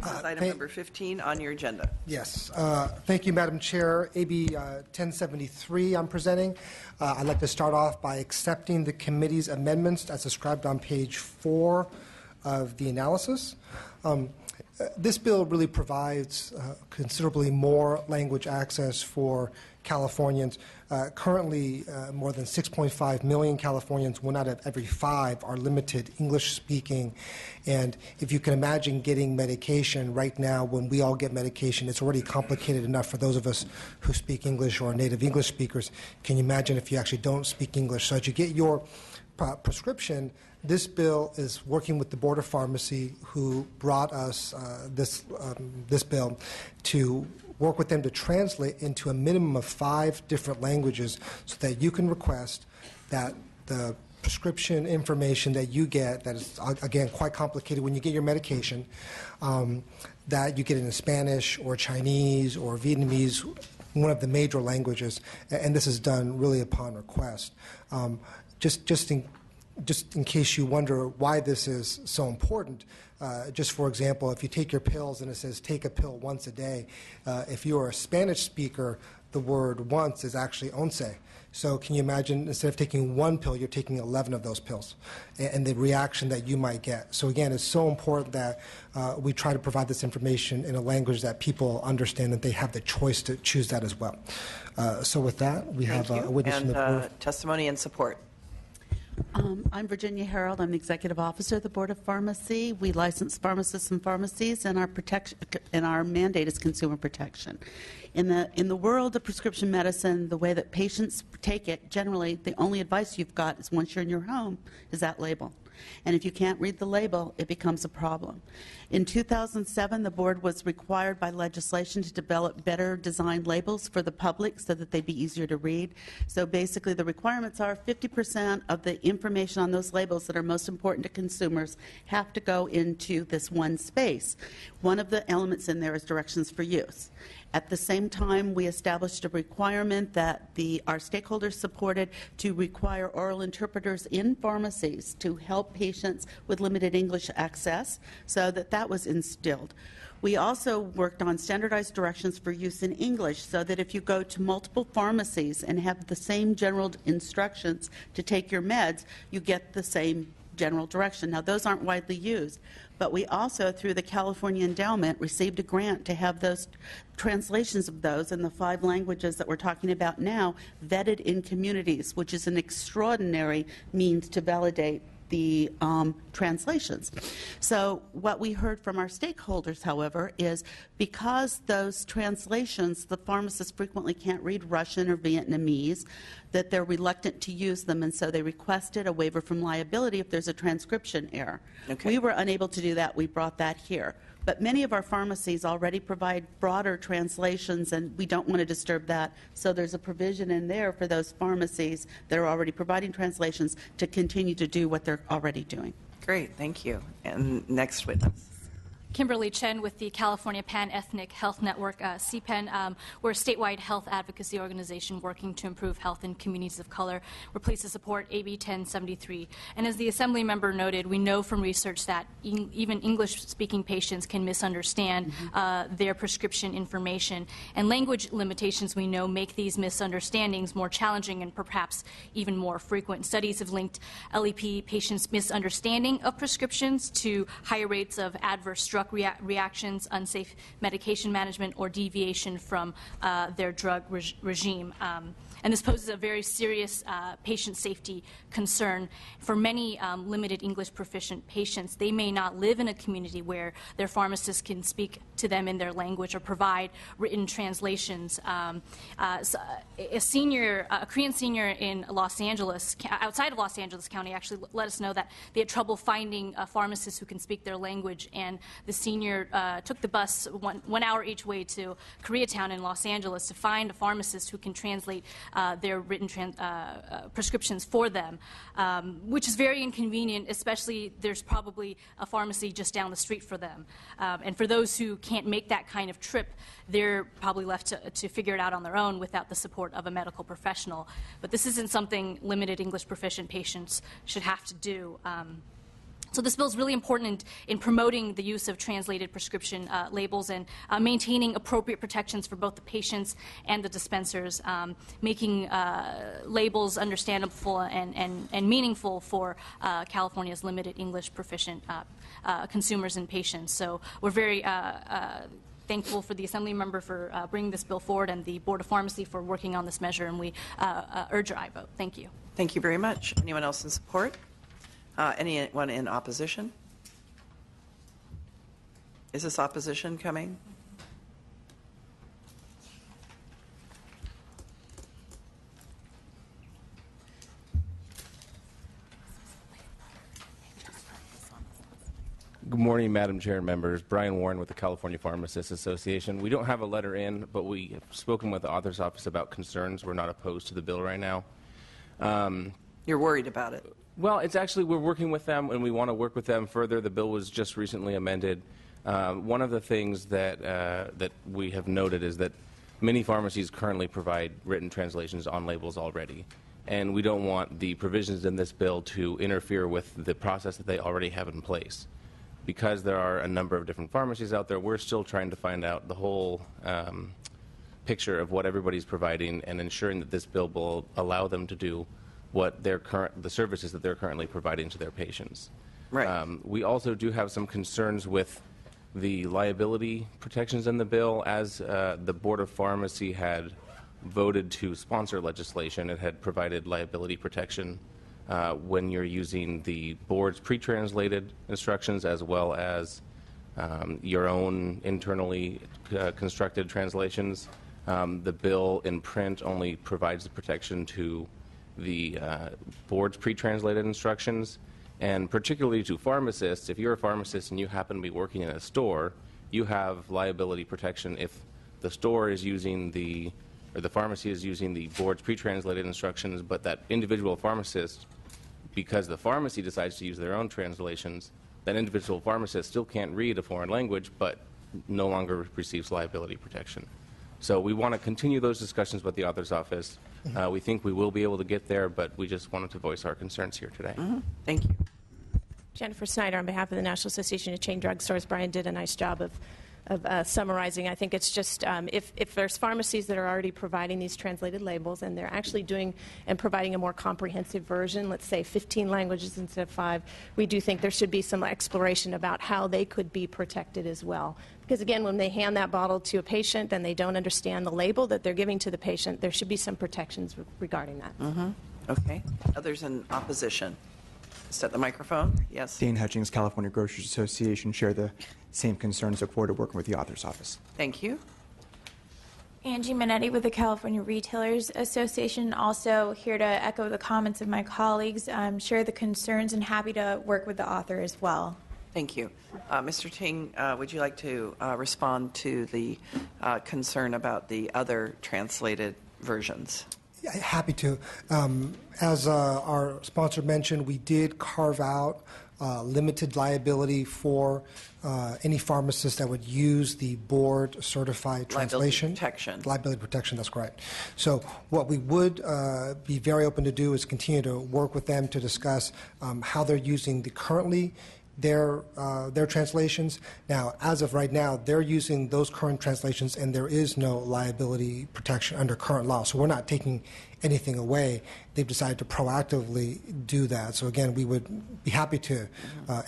This is item number 15 on your agenda. Yes. Thank you, Madam Chair. AB 1073 I'm presenting. I'd like to start off by accepting the committee's amendments as described on page 4 of the analysis. This bill really provides considerably more language access for Californians. Currently, more than 6.5 million Californians, 1 out of every 5, are limited English speaking. And if you can imagine getting medication right now, when we all get medication, it's already complicated enough for those of us who speak English or are native English speakers. Can you imagine if you actually don't speak English? So as you get your prescription, this bill is working with the Board of Pharmacy, who brought us this bill, to work with them to translate into a minimum of 5 different languages so that you can request that the prescription information that you get, that is, again, quite complicated when you get your medication, that you get in Spanish or Chinese or Vietnamese, one of the major languages, and this is done really upon request. Just in case you wonder why this is so important, just for example, if you take your pills and it says take a pill once a day, if you're a Spanish speaker, the word once is actually once. So can you imagine, instead of taking 1 pill, you're taking 11 of those pills, and the reaction that you might get. So again, it's so important that we try to provide this information in a language that people understand, that they have the choice to choose that as well. So with that, we have a witness from the board. Testimony and support. I'm Virginia Harold. I'm the Executive Officer of the Board of Pharmacy. We license pharmacists and pharmacies, and our mandate is consumer protection. In the world of prescription medicine, the way that patients take it, generally, the only advice you've got is once you're in your home is that label. And if you can't read the label, it becomes a problem. In 2007, the board was required by legislation to develop better designed labels for the public so that they'd be easier to read. So basically, the requirements are 50% of the information on those labels that are most important to consumers have to go into this one space. One of the elements in there is directions for use. At the same time, we established a requirement that our stakeholders supported to require oral interpreters in pharmacies to help patients with limited English access, so that was instilled. We also worked on standardized directions for use in English, so that if you go to multiple pharmacies and have the same general instructions to take your meds, you get the same general direction. Now, those aren't widely used, but we also, through the California Endowment, received a grant to have those translations of those in the 5 languages that we're talking about now vetted in communities, which is an extraordinary means to validate the translations. So what we heard from our stakeholders, however, is because those translations, the pharmacists frequently can't read Russian or Vietnamese, that they're reluctant to use them, and so they requested a waiver from liability if there's a transcription error. Okay. We were unable to do that. We brought that here. But many of our pharmacies already provide broader translations, and we don't want to disturb that. So there's a provision in there for those pharmacies that are already providing translations to continue to do what they're already doing. Great, thank you. And next witness. Kimberly Chen with the California Pan-Ethnic Health Network, CPEN. We're a statewide health advocacy organization working to improve health in communities of color. We're pleased to support AB 1073. And as the Assembly member noted, we know from research that even English-speaking patients can misunderstand their prescription information. And language limitations, we know, make these misunderstandings more challenging and perhaps even more frequent. Studies have linked LEP patients' misunderstanding of prescriptions to higher rates of adverse drug reactions, unsafe medication management, or deviation from their drug regime. And this poses a very serious patient safety concern. For many limited English proficient patients, they may not live in a community where their pharmacist can speak to them in their language or provide written translations. So a Korean senior in Los Angeles, outside of Los Angeles County, actually let us know that they had trouble finding a pharmacist who can speak their language, and the senior took the bus one hour each way to Koreatown in Los Angeles to find a pharmacist who can translate their written prescriptions for them, which is very inconvenient, especially there's probably a pharmacy just down the street for them. And for those who can't make that kind of trip, they're probably left to figure it out on their own without the support of a medical professional. But this isn't something limited English proficient patients should have to do. So this bill is really important in promoting the use of translated prescription labels and maintaining appropriate protections for both the patients and the dispensers, making labels understandable and meaningful for California's limited English proficient consumers and patients. So we're very thankful for the Assembly member for bringing this bill forward and the Board of Pharmacy for working on this measure, and we urge your aye vote. Thank you. Thank you very much. Anyone else in support? Anyone in opposition? Is this opposition coming? Good morning, Madam Chair and members. Brian Warren with the California Pharmacists Association. We don't have a letter in, but we have spoken with the author's office about concerns. We're not opposed to the bill right now. You're worried about it. Well, it's actually, we're working with them, and we want to work with them further. The bill was just recently amended. One of the things that we have noted is that many pharmacies currently provide written translations on labels already, and we don't want the provisions in this bill to interfere with the process that they already have in place. Because there are a number of different pharmacies out there, we're still trying to find out the whole picture of what everybody's providing and ensuring that this bill will allow them to do what the services that they're currently providing to their patients. Right. We also do have some concerns with the liability protections in the bill. As the Board of Pharmacy had voted to sponsor legislation, it had provided liability protection when you're using the board's pre-translated instructions as well as your own internally constructed translations. The bill in print only provides the protection to the board's pre-translated instructions, and particularly to pharmacists. If you're a pharmacist and you happen to be working in a store, you have liability protection if the store is using or the pharmacy is using the board's pre-translated instructions, but that individual pharmacist, because the pharmacy decides to use their own translations, that individual pharmacist still can't read a foreign language, but no longer receives liability protection. So we want to continue those discussions with the author's office. We think we will be able to get there, but we just wanted to voice our concerns here today. Thank you. Jennifer Snyder on behalf of the National Association of Chain Drugstores. Brian did a nice job of summarizing. I think it's just if there's pharmacies that are already providing these translated labels and they're actually doing and providing a more comprehensive version, let's say 15 languages instead of 5, we do think there should be some exploration about how they could be protected as well. Because again, when they hand that bottle to a patient and they don't understand the label that they're giving to the patient, there should be some protections regarding that. Okay. Others in opposition? Set the microphone. Yes. Dane Hutchings, California Grocers Association, share the same concerns. Look forward to working with the author's office. Thank you. Angie Minetti with the California Retailers Association, also here to echo the comments of my colleagues, share the concerns, and happy to work with the author as well. Thank you. Mr. Ting, would you like to respond to the concern about the other translated versions? Yeah, happy to. As our sponsor mentioned, we did carve out limited liability for any pharmacist that would use the board-certified translation. Liability protection, that's correct. So what we would be very open to do is continue to work with them to discuss how they're using their translations. Now, as of right now, they're using those current translations, and there is no liability protection under current law. So we're not taking anything away. They've decided to proactively do that. So again, we would be happy to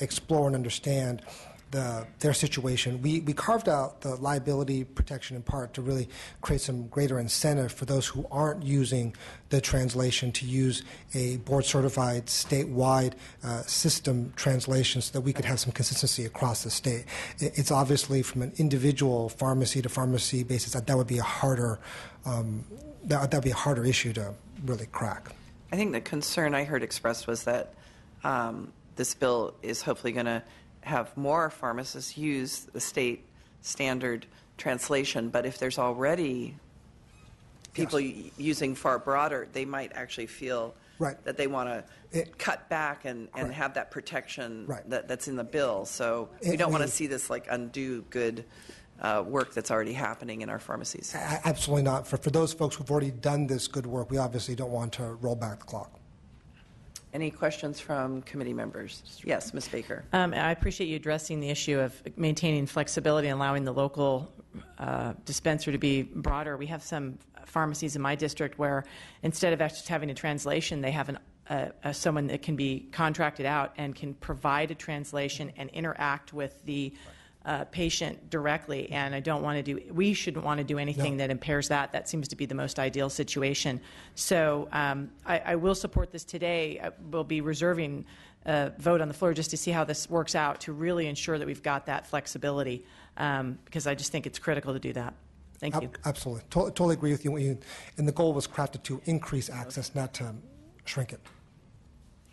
explore and understand their situation. We carved out the liability protection in part to really create some greater incentive for those who aren't using the translation to use a board-certified statewide system translation so that we could have some consistency across the state. It's obviously from an individual pharmacy to pharmacy basis that would be a harder issue to really crack. I think the concern I heard expressed was that this bill is hopefully going to have more pharmacists use the state standard translation, but if there's already people using far broader, they might actually feel that they want to cut back and have that protection that's in the bill. So we don't want to see this like undo good work that's already happening in our pharmacies. Absolutely not. For those folks who've already done this good work, we obviously don't want to roll back the clock. Any questions from committee members? Yes, Ms. Baker. I appreciate you addressing the issue of maintaining flexibility and allowing the local dispenser to be broader. We have some pharmacies in my district where instead of just having a translation, they have someone that can be contracted out and can provide a translation and interact with the patient directly. And we shouldn't want to do anything that impairs that. That seems to be the most ideal situation. So I will support this today. We'll be reserving a vote on the floor just to see how this works out to really ensure that we've got that flexibility because I just think it's critical to do that. Thank you. Absolutely. Totally agree with you. And the goal was crafted to increase access, not to shrink it.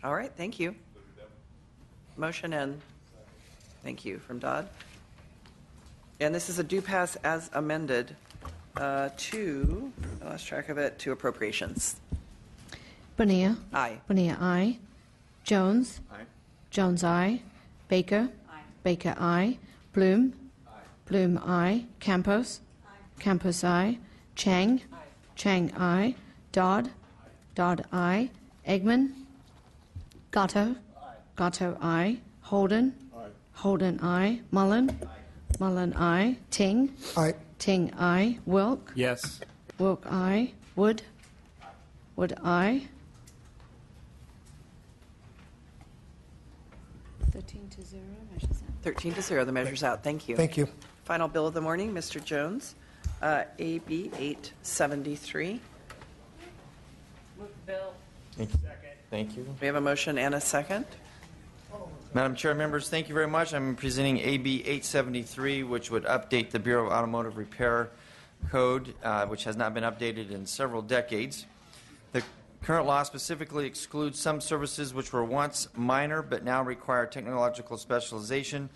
All right, thank you. Motion and thank you from Dodd. And this is a do pass as amended I lost track of it, to appropriations. Bonilla. Aye. Bonilla, aye. Jones. Aye. Jones, aye. Baker. Aye. Baker, aye. Bloom. Aye. Bloom, aye. Campos. Campos, aye. Chang. Chang, aye. Dodd. Dodd, aye. Eggman. Gatto. Gatto, aye. Holden. Holden, aye. Mullen. Mullen, aye. Ting. Aye. Ting, aye. Wilk. Yes. Wilk, aye. Wood. Wood, aye. 13-0, measures out. 13-0, the measure's out. Thank you. Thank you. Final bill of the morning, Mr. Jones, AB 873. Thank you. We have a motion and a second. Madam Chair, members, thank you very much. I'm presenting AB 873, which would update the Bureau of Automotive Repair Code, which has not been updated in several decades. The current law specifically excludes some services which were once minor but now require technological specialization.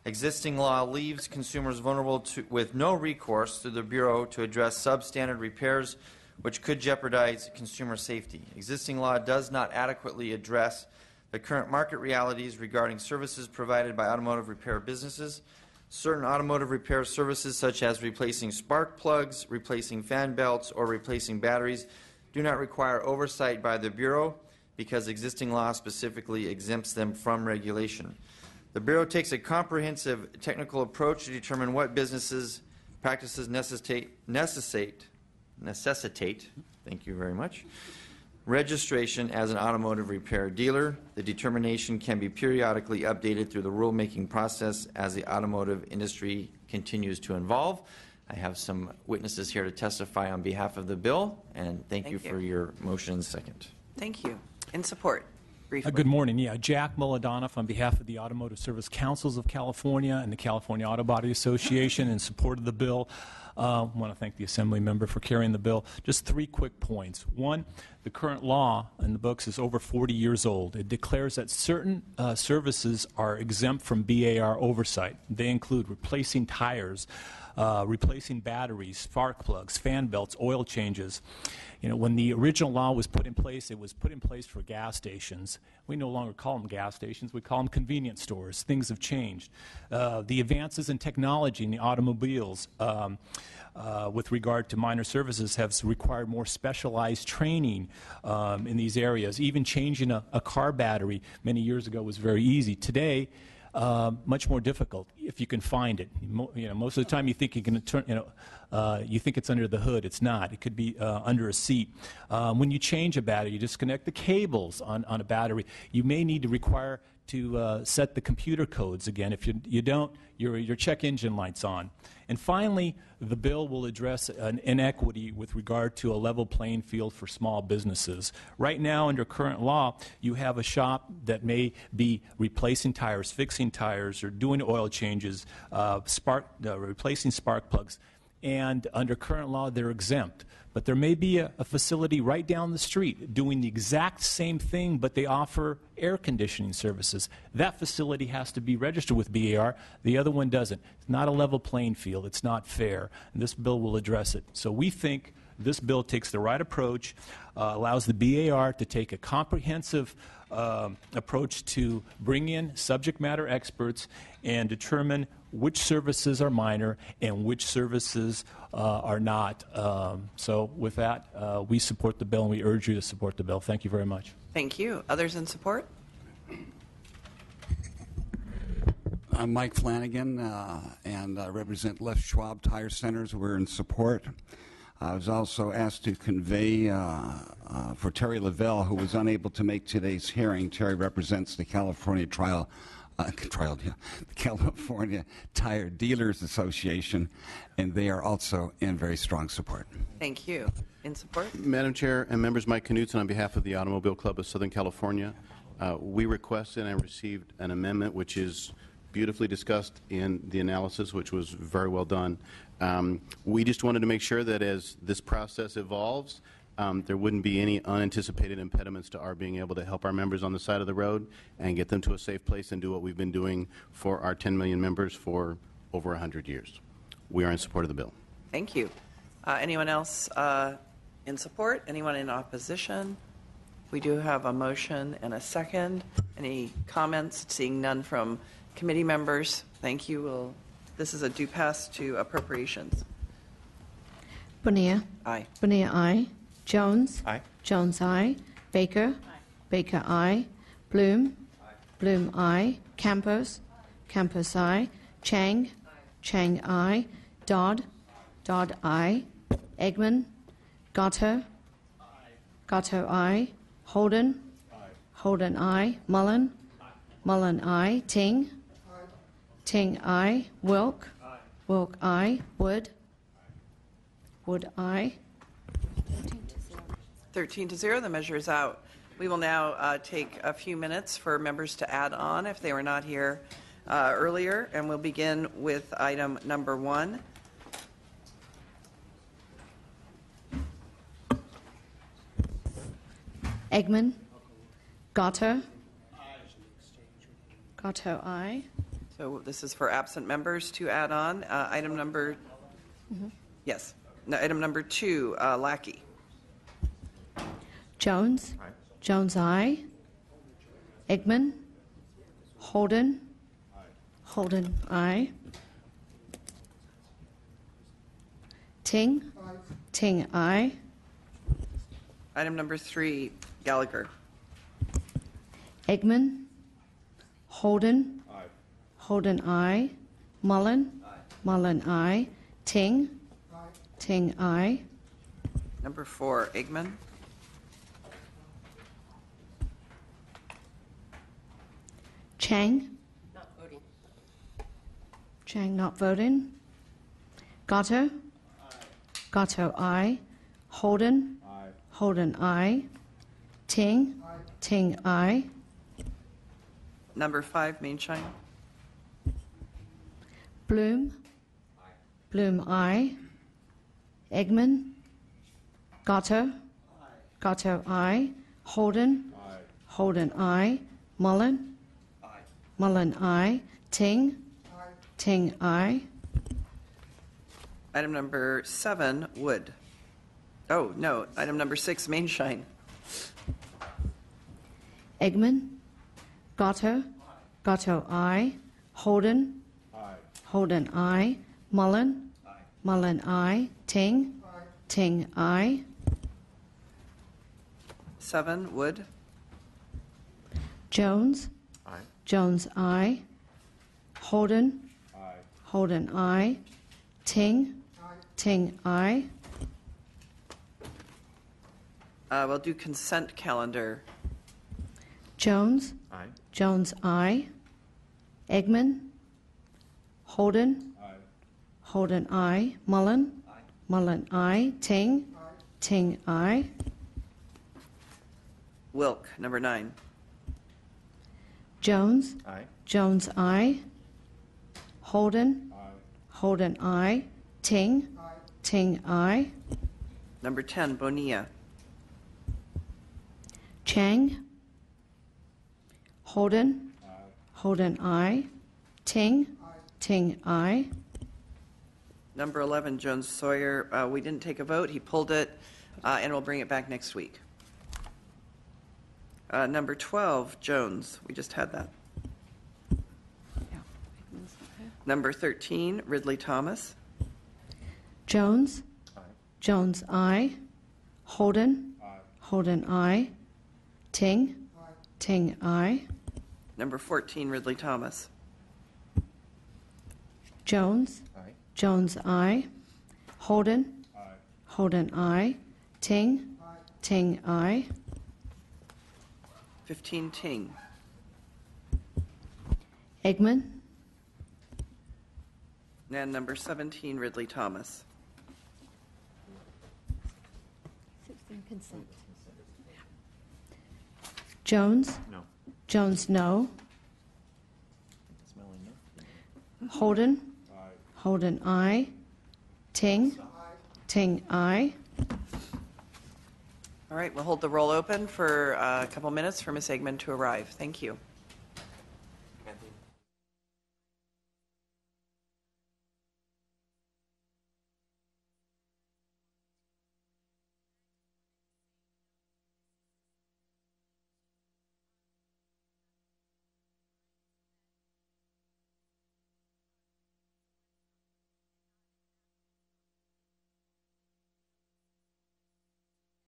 Existing law leaves consumers vulnerable with no recourse through the Bureau to address substandard repairs which could jeopardize consumer safety. Existing law does not adequately address the current market realities regarding services provided by automotive repair businesses. Certain automotive repair services, such as replacing spark plugs, replacing fan belts, or replacing batteries, do not require oversight by the Bureau because existing law specifically exempts them from regulation. The Bureau takes a comprehensive technical approach to determine what businesses practices necessitate, thank you very much, registration as an automotive repair dealer. The determination can be periodically updated through the rulemaking process as the automotive industry continues to evolve. I have some witnesses here to testify on behalf of the bill, and thank you for your motion and second. Thank you. In support, briefly. Good morning. Yeah, Jack Mulladonoff on behalf of the Automotive Service Councils of California and the California Auto Body Association in support of the bill. I want to thank the Assembly member for carrying the bill. Just 3 quick points. One, the current law in the books is over 40 years old. It declares that certain services are exempt from BAR oversight. They include replacing tires, replacing batteries, spark plugs, fan belts, oil changes. You know, when the original law was put in place, it was put in place for gas stations. We no longer call them gas stations. We call them convenience stores. Things have changed. The advances in technology in the automobiles with regard to minor services have required more specialized training in these areas. Even changing a car battery many years ago was very easy. Today, much more difficult if you can find it. Most of the time you think you can turn, you think it's under the hood. It's not. It could be under a seat. When you change a battery, you disconnect the cables on a battery. You may need to require to set the computer codes again. If you don't, your check engine light's on. And finally, the bill will address an inequity with regard to a level playing field for small businesses. Right now, under current law, you have a shop that may be replacing tires, fixing tires, or doing oil changes, replacing spark plugs. And under current law, they're exempt. But there may be a facility right down the street doing the exact same thing, but they offer air conditioning services. That facility has to be registered with BAR. The other one doesn't. It's not a level playing field. It's not fair. And this bill will address it. So we think this bill takes the right approach, allows the BAR to take a comprehensive approach to bring in subject matter experts and determine which services are minor and which services are not. So with that, we support the bill and we urge you to support the bill. Thank you very much. Thank you. Others in support? I'm Mike Flanagan, and I represent Les Schwab Tire Centers. We're in support. I was also asked to convey for Terry Lavelle, who was unable to make today's hearing. Terry represents the California the California Tire Dealers Association, and they are also in very strong support. Thank you. In support? Madam Chair and members, Mike Knutson on behalf of the Automobile Club of Southern California. We requested and received an amendment which is beautifully discussed in the analysis, which was very well done. We just wanted to make sure that as this process evolves, there wouldn't be any unanticipated impediments to our being able to help our members on the side of the road and get them to a safe place and do what we've been doing for our 10 million members for over 100 years. We are in support of the bill. Thank you. Anyone else in support? Anyone in opposition? We do have a motion and a second. Any comments? Seeing none from committee members, thank you. This is a due pass to appropriations. Bonilla. Aye. Bonilla, aye. Jones. Aye. Jones, aye. Baker. Aye. Baker, aye. Bloom. Aye. Bloom, aye. Campos. Campos, aye. Chang. Aye. Chang, aye. Dodd. Dodd, aye. Eggman. Gatto. Aye. Gatto, aye. Holden. Aye. Holden, aye. Mullen. Aye. Mullen, aye. Ting. Ting, aye. Wilk. Aye. Wilk, aye. Wood. Aye. Wood, aye. 13-0, the measure is out. We will now take a few minutes for members to add on if they were not here earlier, and we'll begin with item number 1. Eggman. Gatto. Gatto, aye. So this is for absent members to add on. Item number, yes. No, item number 2, Lackey. Jones. Aye. Jones, aye. Eggman. Holden. Aye. Holden, aye. Ting. Aye. Ting, aye. Item number 3, Gallagher. Eggman. Holden. Aye. Holden, aye. Mullen. Aye. Mullen, aye. Ting. Aye. Ting, aye. Number 4, Eggman. Chang. Not voting. Chang not voting. Gatto. Aye. Gatto, aye. Holden. Aye. Holden, aye. Ting. Aye. Ting, aye. Number 5, Mainshine. Bloom. Aye. Bloom, aye. Eggman. Gatto. Aye. Gatto, aye. Holden. Aye. Holden, aye. Mullen. Mullen, aye. Ting. Aye. Ting, aye. Item number 7, Wood. Oh, no. Item number 6, Mainshine. Eggman. Gatto. Gatto, aye. Holden. Aye. Holden, aye. Mullen. Aye. Mullen, aye. Ting. Aye. Ting, aye. 7, Wood. Jones. Aye. Jones, aye. Holden. Aye. Holden, aye. Ting. Aye. Ting, aye. We'll do consent calendar. Jones. Aye. Jones, aye. Eggman. Holden. Aye. Holden, aye. Mullen. Aye. Mullen, aye. Ting. Aye. Ting, aye. Wilk, number 9. Jones. Aye. Jones, aye. Holden. Aye. Holden, aye. Ting. Aye. Ting, aye. Number 10, Bonilla. Chang. Holden. Aye. Holden, aye. Ting. Aye. Ting, aye. Number 11, Jones Sawyer. We didn't take a vote. He pulled it, and we'll bring it back next week. Number 12, Jones. We just had that. Number 13, Ridley Thomas. Jones? Jones, aye. Holden? Holden, aye. Ting? Ting, aye. Number 14, Ridley Thomas. Jones? Jones, aye. Holden? Holden, aye. Ting? Ting, aye. 15, Ting. Eggman? And number 17, Ridley Thomas. 16, consent. Jones? No. Jones, no. Holden? Holden, aye. Ting? Ting, aye. All right, we'll hold the roll open for a couple minutes for Ms. Eggman to arrive. Thank you.